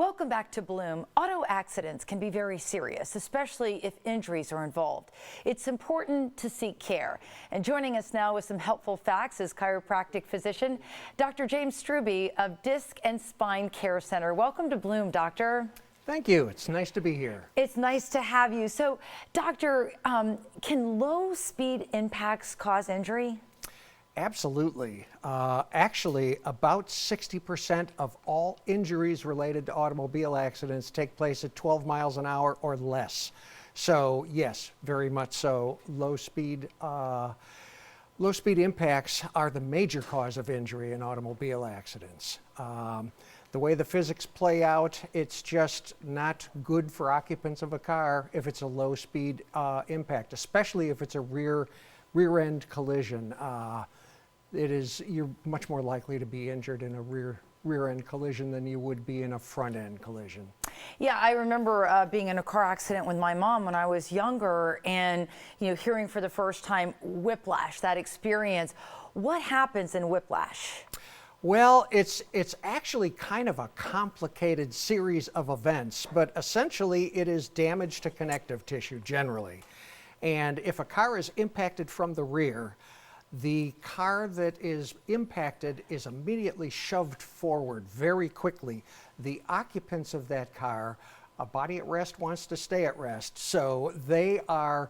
Welcome back to Bloom. Auto accidents can be very serious, especially if injuries are involved. It's important to seek care. And joining us now with some helpful facts is chiropractic physician Dr. James Strubbe of Disc and Spine Care Center. Welcome to Bloom, doctor. Thank you. It's nice to be here. It's nice to have you. So, doctor, can low speed impacts cause injury? Absolutely. Actually, about 60% of all injuries related to automobile accidents take place at 12 miles an hour or less. So yes, very much so. Low speed impacts are the major cause of injury in automobile accidents. The way the physics play out, it's just not good for occupants of a car if it's a low speed impact, especially if it's a rear end collision. You're much more likely to be injured in a rear end collision than you would be in a front end collision. Yeah, I remember being in a car accident with my mom when I was younger, and hearing for the first time whiplash, that experience. What happens in whiplash? Well, it's actually kind of a complicated series of events, but essentially it is damage to connective tissue generally. And if a car is impacted from the rear, the car that is impacted is immediately shoved forward very quickly. The occupants of that car, a body at rest wants to stay at rest, so they are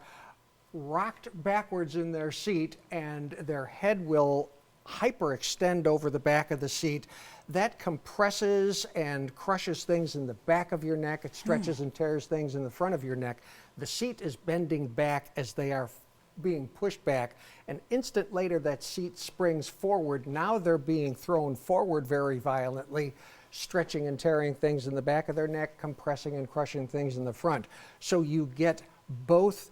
rocked backwards in their seat and their head will hyperextend over the back of the seat. That compresses and crushes things in the back of your neck. It stretches and tears things in the front of your neck. The seat is bending back as they are being pushed back. An instant later, that seat springs forward. Now they're being thrown forward very violently, stretching and tearing things in the back of their neck, compressing and crushing things in the front. So you get both.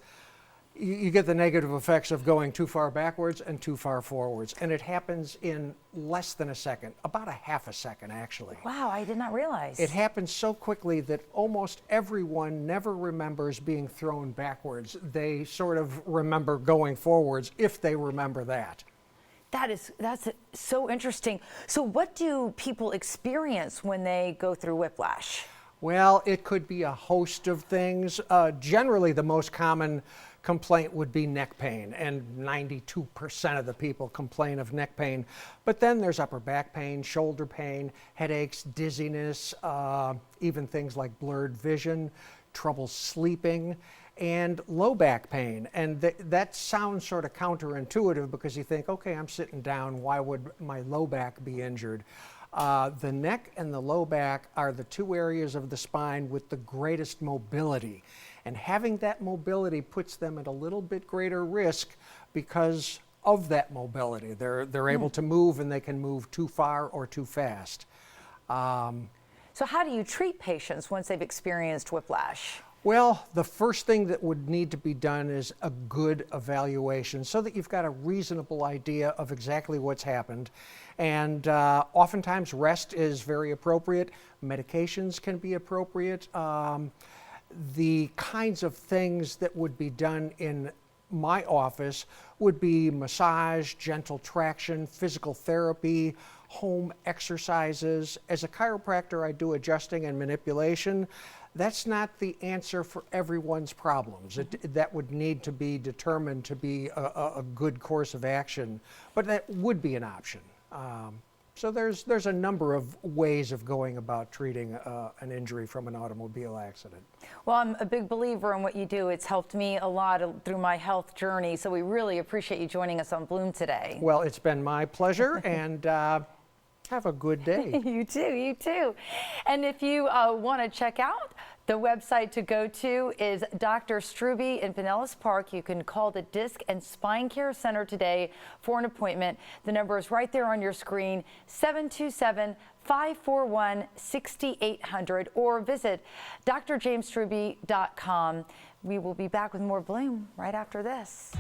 You get the negative effects of going too far backwards and too far forwards. And it happens in less than a second, about a half a second actually. Wow, I did not realize. It happens so quickly that almost everyone never remembers being thrown backwards. They sort of remember going forwards if they remember that. That's so interesting. So what do people experience when they go through whiplash? Well, it could be a host of things. Generally, the most common complaint would be neck pain, and 92% of the people complain of neck pain. But then there's upper back pain, shoulder pain, headaches, dizziness, even things like blurred vision, trouble sleeping, and low back pain. And that sounds sort of counterintuitive because you think, okay, I'm sitting down, why would my low back be injured? The neck and the low back are the two areas of the spine with the greatest mobility. And having that mobility puts them at a little bit greater risk because of that mobility. They're able to move, and they can move too far or too fast. So how do you treat patients once they've experienced whiplash? Well, the first thing that would need to be done is a good evaluation so that you've got a reasonable idea of exactly what's happened. And oftentimes rest is very appropriate. Medications can be appropriate. The kinds of things that would be done in my office would be massage, gentle traction, physical therapy, home exercises. As a chiropractor, I do adjusting and manipulation. That's not the answer for everyone's problems. That would need to be determined to be a good course of action, but that would be an option. So there's a number of ways of going about treating an injury from an automobile accident. Well, I'm a big believer in what you do. It's helped me a lot through my health journey, so we really appreciate you joining us on Bloom today. Well, it's been my pleasure, and have a good day. You too, you too. And if you want to check out, the website to go to is Dr. Strubbe in Pinellas Park. You can call the Disc and Spine Care Center today for an appointment. The number is right there on your screen, 727-541-6800, or visit drjamesstrubbe.com. We will be back with more Bloom right after this.